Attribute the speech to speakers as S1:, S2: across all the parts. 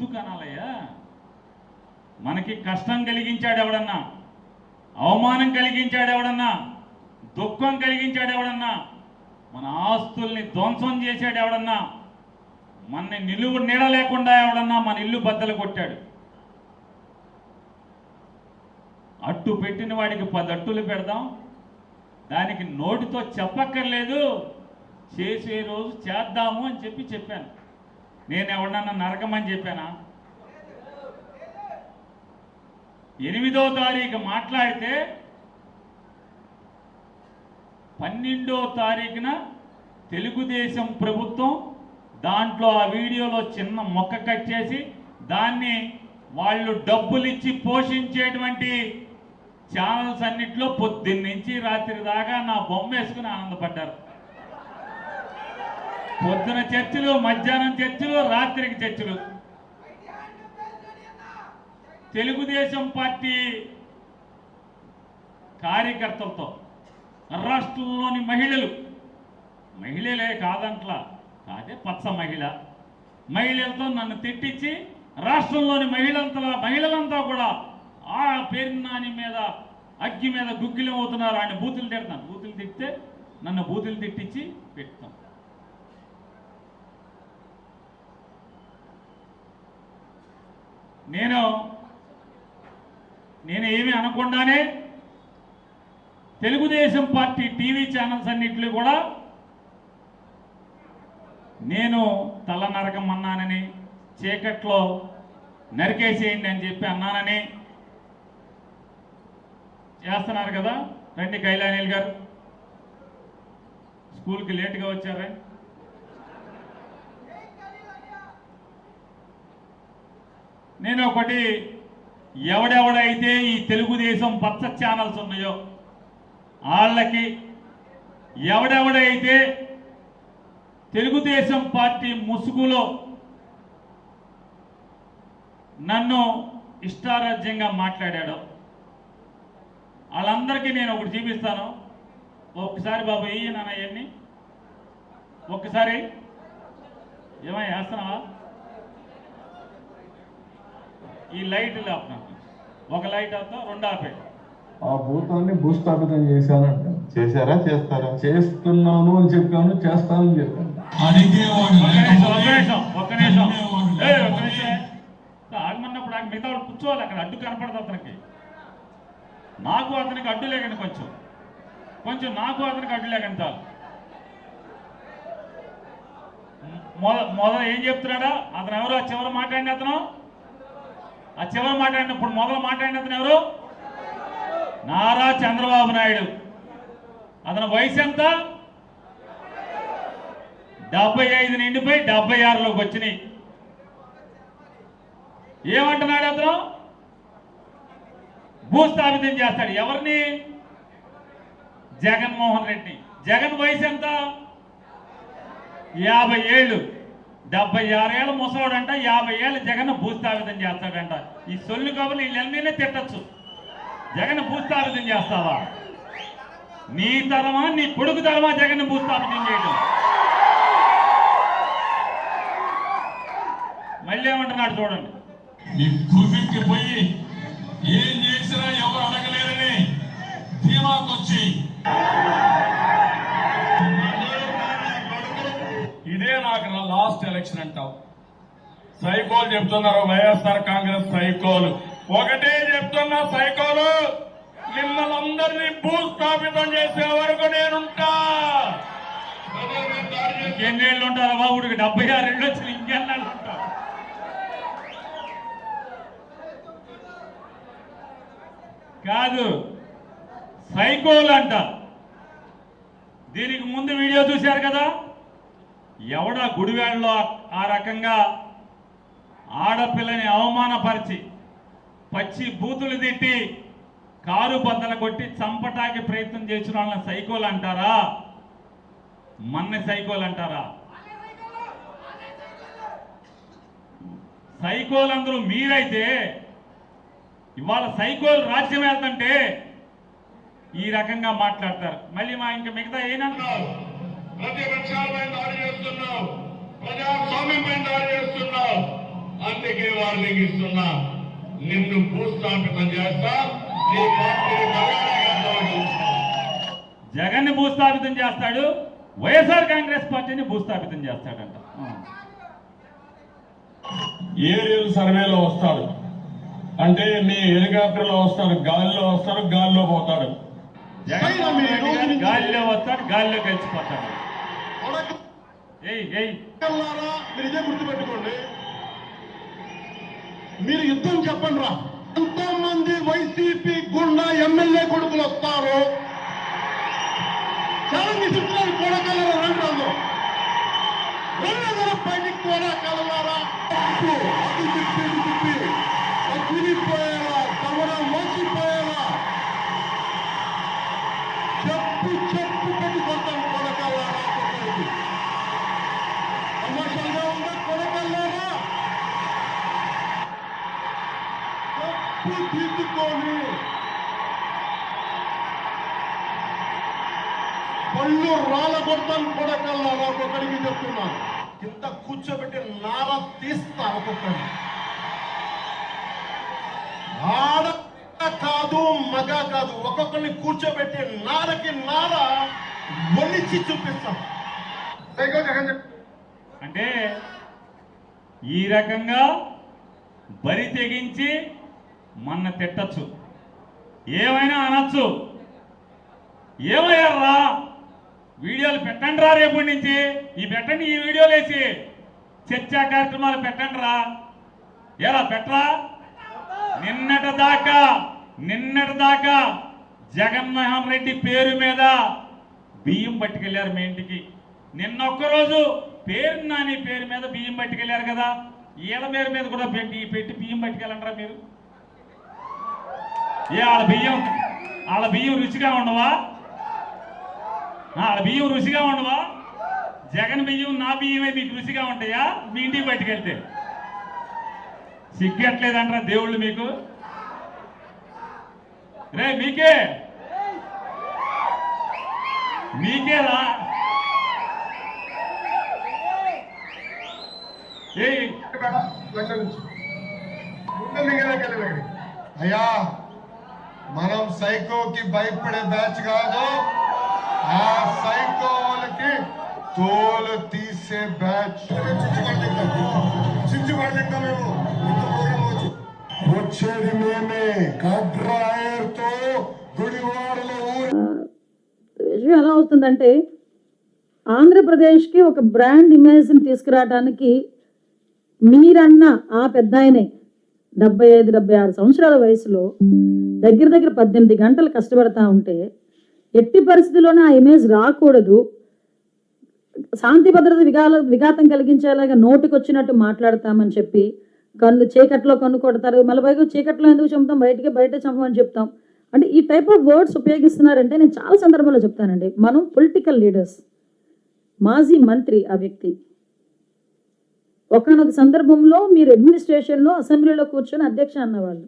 S1: ఎందుకు అనాలయ్యా? మనకి కష్టం కలిగించాడు ఎవడన్నా, అవమానం కలిగించాడు ఎవడన్నా, దుఃఖం కలిగించాడు ఎవడన్నా, మన ఆస్తుల్ని ధ్వంసం చేశాడు ఎవడన్నా, మన నిలువు నీడ లేకుండా ఎవడన్నా మన ఇల్లు బద్దలు కొట్టాడు. అట్టు పెట్టిన వాడికి 10 అట్టులు పెడదాం, దానికి నోటితో చెప్పక్కర్లేదు, చేసే రోజు చేద్దాము అని చెప్పాను. నేను ఎవడన్నా నరకమని చెప్పానా? 8వ తారీఖు మాట్లాడితే 12వ తారీఖున తెలుగుదేశం ప్రభుత్వం దాంట్లో ఆ వీడియోలో చిన్న మొక్క కట్ చేసి దాన్ని వాళ్ళు డబ్బులు ఇచ్చి పోషించేటువంటి ఛానల్స్ అన్నిట్లో పొద్దున్నుంచి రాత్రి దాకా నా బొమ్మ వేసుకుని ఆనందపడ్డారు. పొద్దున చర్చలు, మధ్యాహ్నం చర్చలు, రాత్రికి చర్చలు. తెలుగుదేశం పార్టీ కార్యకర్తలతో రాష్ట్రంలోని మహిళలే కాదంట్లా, కాదే పచ్చ మహిళలతో నన్ను తిట్టించి రాష్ట్రంలోని మహిళలంతా కూడా ఆ పేరునాని మీద అగ్గి మీద గుగ్గిలం అవుతున్నారు. ఆయన బూతులు తిడతాను, బూతులు తిడితే నన్ను బూతులు తిట్టించి పెడతాం. నేను ఏమీ అనకుండానే తెలుగుదేశం పార్టీ టీవీ ఛానల్స్ అన్నింటిలో కూడా నేను తల నరకం అన్నానని, చీకట్లో నరికేసేయండి అని చెప్పి అన్నానని చేస్తున్నారు కదా. రండి కైలానీల్ గారు, స్కూల్కి లేటుగా వచ్చారా? నేను ఒకటి, ఎవడెవడైతే ఈ తెలుగుదేశం పచ్చ ఛానల్స్ ఉన్నాయో వాళ్ళకి, ఎవడెవడైతే తెలుగుదేశం పార్టీ ముసుగులో నన్ను ఇష్టారాజ్యంగా మాట్లాడాడో వాళ్ళందరికీ నేను ఒకటి చూపిస్తాను. ఒక్కసారి బాబు వెయ్యి నాన్న అవన్నీ ఒక్కసారి. ఏమయ్య వేస్తున్నావా? ఈ లైట్లు ఆపునా, ఒక లైట్ ఆపుతా, 2 ఆపే.
S2: ఆ భూతాన్ని భూస్థాపితం చేశానంట.
S3: చేశారా? చేస్తారా?
S2: చేస్తున్నాను అని చెప్పాను, చేస్తానని చెప్పాను.
S1: ఒక్క నిమిషం ఆగమన్నప్పుడు మిగతా వాళ్ళు కూర్చోవాలి. అక్కడ అడ్డు కనపడదు అతనికి, నాకు అతనికి అడ్డు లేకని కొంచెం నాకు అతనికి అడ్డు లేకని చాలు. మొదలు ఏం చెప్తున్నాడా అతను? ఎవరు ఆ చివరి మాట్లాడిన అతను? ఆ చివరి మాట్లాడినప్పుడు మొదలు మాట్లాడిన అతను ఎవరు? నారా చంద్రబాబు నాయుడు. అతని వయసు ఎంత? 75 నిండిపోయి 76లోకి వచ్చినాయి. ఏమంటున్నాడు అతను? భూస్థాపితం చేస్తాడు. ఎవరిని? జగన్మోహన్ రెడ్డి. జగన్ వయసు ఎంత? 50 ఏళ్ళు. 76 ఏళ్ళ ముసలోడంట, 50 ఏళ్ళు జగన్ భూస్థాపితం చేస్తాడంట. ఈ సొల్లు కబుర్లు వీళ్ళన్నీ తిట్టచ్చు. జగన్ భూస్థాపితం చేస్తావా? నీ తరమా, నీ కొడుకు తరమా జగన్ భూస్థాపితం చేయడం? మళ్ళీ ఏమంటున్నాడు చూడండి.
S4: మీ భూమికి పోయి ఏం చేసినా ఎవరు అడగలేరని ధీమాకొచ్చి ఇదే నాకు లాస్ట్ ఎలక్షన్ అంటావు. సైకోలు చెప్తున్నారు, వైఎస్ఆర్ కాంగ్రెస్ సైకోలు. ఒకటే చెప్తున్నా, సైకోలు మిమ్మల్ని అందరినీ భూస్థాపితం చేసే వరకు నేనుంటా.
S1: ఇంకెన్నేళ్ళు ఉంటారు బాబుడికి? 76 ఏళ్ళు వచ్చిన ఇంకెన్నాళ్ళు ఉంటారు? కాదు, సైకోలు అంట. దీనికి ముందు వీడియో చూశారు కదా, ఎవడా గుడివాడలో ఆ రకంగా ఆడపిల్లని అవమానపరిచి పచ్చి బూతులు తిట్టి కారు బద్దలు కొట్టి చంపటానికి ప్రయత్నం చేసిన వాళ్ళని సైకోలు అంటారా? మన్ని సైకోలు అంటారా? సైకోలందరూ మీరైతే ఇవాళ సైకోలు రాజ్యం వెళ్తుంటే ఈ రకంగా మాట్లాడతారు. మళ్ళీ ఇంకా మిగతా ఏనంటున్నావు?
S4: ప్రతిపక్షాలపై దాడి చేస్తున్నావు, ప్రజాస్వామ్యంపై దాడి చేస్తున్నావు. అందుకే వార్నింగ్ ఇస్తున్నా, నిన్ను భూస్థాపితం చేస్తా, నీ పార్టీని బలగాలుగా గెలుస్తా.
S1: జగన్ని భూస్థాపితం చేస్తాడు, వైఎస్ఆర్ కాంగ్రెస్ పార్టీని భూస్థాపితం చేస్తాడంట.
S4: ఏరియల్ సర్వేలో వస్తాడు అంటే మీ హెలికాప్టర్లో వస్తాడు, గాలిలో వస్తాడు, గాలిలో పోతాడు.
S1: జగన్మోహన్ రెడ్డి గారు గాలిలో వస్తాడు, గాలిలో కలిసిపోతాడు.
S3: మీరు ఇదే గుర్తుపెట్టుకోండి. మీరు యుద్ధం చెప్పండి రా. ఎంతో మంది వైసీపీ గుండా ఎమ్మెల్యే కొడుకులు వస్తారు. చాలా నిశ్చితాలు కూడా కలరా రండి రాదు 200 పైకి కూడా కలవారా అది తిప్పి తిరిగిపోయేలా తమన మోసిపోయేలా చెప్పు పెట్టి కొడతాం కొడకల్లారా. తమాషాగా ఉందా కొడకల్లారా? చెప్పు తీసుకొని పళ్ళు రాళ్ళ కొడతాను కొడకల్లారా. ఒక్కొక్కడికి చెప్తున్నాను, కింద కూర్చోబెట్టి నార తీస్తా ఒక్కొక్కడిని. ఆడ కాదు మగ కాదు, ఒక్కొక్కరిని కూర్చోబెట్టి నారకి నార ఒలిచి చూపిస్తాం.
S1: అంటే ఈ రకంగా బరి తెగించి మన తిట్టచ్చు, ఏమైనా అనొచ్చు. ఏమయ్యారా వీడియోలు పెట్టండి రా, రేపటి నుంచి పెట్టండి, ఈ వీడియోలు వేసి చర్చా కార్యక్రమాలు పెట్టండి రా. ఎలా పెట్టరా? నిన్నటి దాకా జగన్మోహన్ రెడ్డి పేరు మీద బియ్యం పట్టుకెళ్ళారు మీ ఇంటికి. నిన్నొక్కరోజు పేరు నాని పేరు మీద బియ్యం పట్టుకెళ్ళారు కదా, ఈళ్ళ పేరు మీద కూడా పెట్టి బియ్యం పట్టుకెళ్ళంటారా మీరు? వాళ్ళ బియ్యం రుచిగా ఉండవా? వాళ్ళ బియ్యం రుచిగా ఉండవా? జగన్ బియ్యం నా బియ్యమే మీకు రుచిగా ఉంటాయా? మీ ఇంటికి పట్టుకెళ్తే సిగ్గట్లేదంటారా దేవుళ్ళు మీకు? రే మీకేరా
S3: అయ్యా, మనం సైకోకి భయపడే బ్యాచ్ కాదు, ఆ సైకోలకి తోలు తీసే బ్యాచ్. మేము వచ్చేది మేమే కడ్రాయర్తో గుడివాడలో
S5: విషయం ఎలా అవుతుందంటే, ఆంధ్రప్రదేశ్కి ఒక బ్రాండ్ ఇమేజ్ని తీసుకురావడానికి మీరన్న ఆ పెద్ద ఆయనే 75-76 సంవత్సరాల వయసులో దగ్గర 18 గంటలు కష్టపడతా ఉంటే, ఎట్టి పరిస్థితుల్లోనే ఆ ఇమేజ్ రాకూడదు, శాంతి భద్రత విఘాతం కలిగించేలాగా నోటికొచ్చినట్టు మాట్లాడతామని చెప్పి చీకట్లో కన్ను కొడతారు, మళ్ళీ పైగా చీకట్లో ఎందుకు చంపుతాం, బయట చంపమని చెప్తాం. అంటే ఈ టైప్ ఆఫ్ వర్డ్స్ ఉపయోగిస్తున్నారంటే నేను చాలా సందర్భాల్లో చెప్తానండి, మనం పొలిటికల్ లీడర్స్, మాజీ మంత్రి ఆ వ్యక్తి, ఒకనొక సందర్భంలో మీరు అడ్మినిస్ట్రేషన్లో అసెంబ్లీలో కూర్చొని అధ్యక్ష అన్నవాళ్ళు.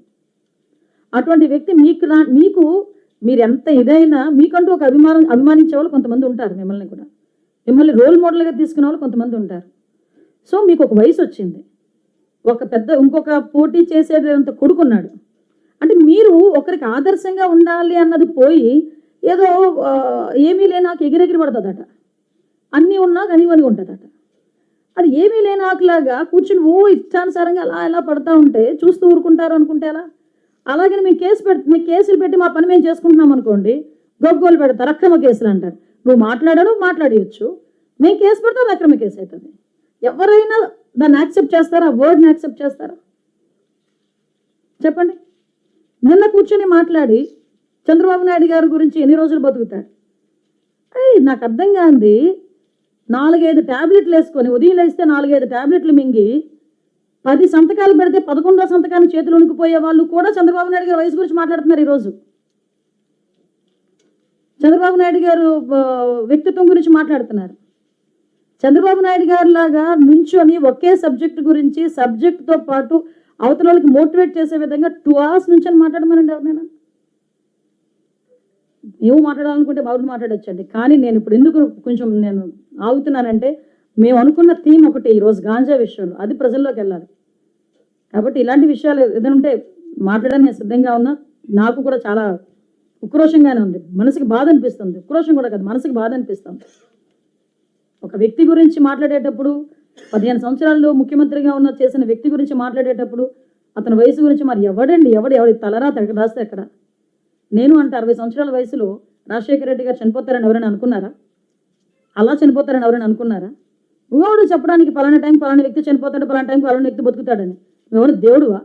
S5: అటువంటి వ్యక్తి మీకు మీరు ఎంత ఇదైనా మీకంటూ ఒక అభిమానించే వాళ్ళు కొంతమంది ఉంటారు, మిమ్మల్ని రోల్ మోడల్గా తీసుకునే వాళ్ళు కొంతమంది ఉంటారు. సో మీకు ఒక వయసు వచ్చింది, ఇంకొక పోటీ చేసేంత కొడుకున్నాడు. అంటే మీరు ఒకరికి ఆదర్శంగా ఉండాలి అన్నది పోయి ఏదో ఏమీ లేనాకు ఎగిరెగిరి పడుతుందట, అన్నీ ఉన్నా కనివని ఉంటుందట. అది ఏమీ లేనాకులాగా కూర్చుని ఇష్టానుసారంగా అలా ఎలా పడతా ఉంటే చూస్తూ ఊరుకుంటారు అనుకుంటే ఎలా? అలాగే మేము కేసులు పెట్టి మా పని మేము చేసుకుంటున్నాం అనుకోండి, గొగ్గోలు పెడతారు, అక్రమ కేసులు అంటారు. నువ్వు మాట్లాడవచ్చు, మేము కేసు పెడతాం, అది అక్రమ కేసు అవుతుంది. ఎవరైనా దాన్ని యాక్సెప్ట్ చేస్తారా? ఆ వర్డ్ని యాక్సెప్ట్ చేస్తారా? చెప్పండి. నిన్న కూర్చొని మాట్లాడి చంద్రబాబు నాయుడు గారి గురించి ఎన్ని రోజులు బతుకుతాడు? నాకు అర్థం కాంది, 4-5 ట్యాబ్లెట్లు వేసుకొని ఉదయం లేస్తే 4-5 ట్యాబ్లెట్లు మింగి 10 సంతకాలు పెడితే 11వ సంతకాన్ని చేతులు వణికిపోయే వాళ్ళు కూడా చంద్రబాబు నాయుడు గారి వయసు గురించి మాట్లాడుతున్నారు ఈరోజు. చంద్రబాబు నాయుడు గారు వ్యక్తిత్వం గురించి మాట్లాడుతున్నారు. చంద్రబాబు నాయుడు గారు లాగా నుంచొని ఒకే సబ్జెక్టుతో పాటు అవతల వాళ్ళకి మోటివేట్ చేసే విధంగా 2 hours నుంచి మాట్లాడమనండి ఎవరినైనా. మేము మాట్లాడాలనుకుంటే బాబు మాట్లాడొచ్చండి. కానీ నేను ఇప్పుడు ఎందుకు కొంచెం ఆగుతున్నానంటే, మేము అనుకున్న థీమ్ ఒకటి ఈరోజు గాంజా విషయంలో, అది ప్రజల్లోకి వెళ్ళాలి. కాబట్టి ఇలాంటి విషయాలు ఏదైనా ఉంటే మాట్లాడడానికి నేను సిద్ధంగా ఉన్నా. నాకు కూడా చాలా ఉక్రోషంగానే ఉంది, మనసుకి బాధ అనిపిస్తుంది. ఉక్రోషం కూడా కాదు, మనసుకి బాధ అనిపిస్తుంది. ఒక వ్యక్తి గురించి మాట్లాడేటప్పుడు 15 సంవత్సరాల్లో ముఖ్యమంత్రిగా ఉన్న చేసిన వ్యక్తి గురించి మాట్లాడేటప్పుడు అతని వయసు గురించి మరి ఎవడి తలరాత ఎక్కడ రాస్తే ఎక్కడ. నేను అంటే 60 సంవత్సరాల వయసులో రాజశేఖర రెడ్డి గారు చనిపోతారని ఎవరైనా అనుకున్నారా? అలా చనిపోతారని ఎవరైనా అనుకున్నారా? ఎవడు చెప్పడానికి పలానా టైం పలానా వ్యక్తి చనిపోతాడు, పలానా టైం పలానా వ్యక్తి బతుకుతాడని. ఎవరు దేవుడువా?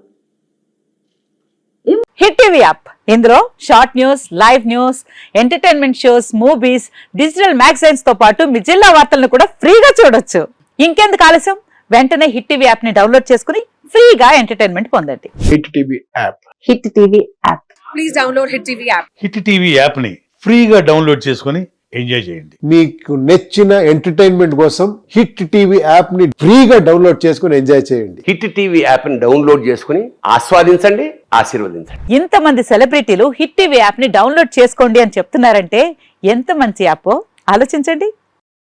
S6: హిట్ టీవీ యాప్, ఇందులో short news, live news, entertainment shows, movies, digital magazines తో పాటు మీ జిల్లా వార్తలను కూడా ఫ్రీగా చూడొచ్చు. ఇంకెందుకు ఆలస్యం, వెంటనే హిట్ టీవీ యాప్ ని డౌన్లోడ్ చేసుకుని ఫ్రీగా ఎంటర్టైన్మెంట్ పొందండి.
S7: Hit TV app.
S6: Hit TV app.
S8: Please download hit TV app.
S9: Hit TV యాప్ని ఫ్రీగా డౌన్లోడ్ చేసుకొని ఎంజాయ్ చేయండి.
S7: మీకు నచ్చిన ఎంటర్టైన్మెంట్ కోసం హిట్ టీవీ యాప్ ని ఫ్రీగా డౌన్లోడ్ చేసుకొని ఎంజాయ్ చేయండి.
S10: హిట్ టీవీ యాప్ ని డౌన్లోడ్ చేసుకుని ఆస్వాదించండి, ఆశీర్వదించండి.
S6: ఇంతమంది సెలబ్రిటీలు హిట్ టీవీ యాప్ ని డౌన్లోడ్ చేసుకోండి అని చెప్తున్నారంటే ఎంత మంచి యాప్ ఆలోచించండి.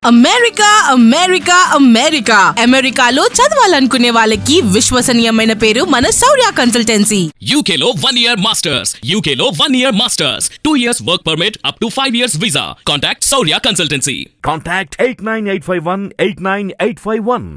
S8: అమెరికా అమెరికా అమెరికా అమెరికాలో చదవాలనుకునే వాళ్ళకి విశ్వసనీయమైన పేరు మన శౌర్య కన్సల్టెన్సీ.
S11: UK లో 1 year masters, UK లో 1 year masters, 2 years work permit up to 5 years visa. Contact Saurya Consultancy.
S12: Contact 89851 89851.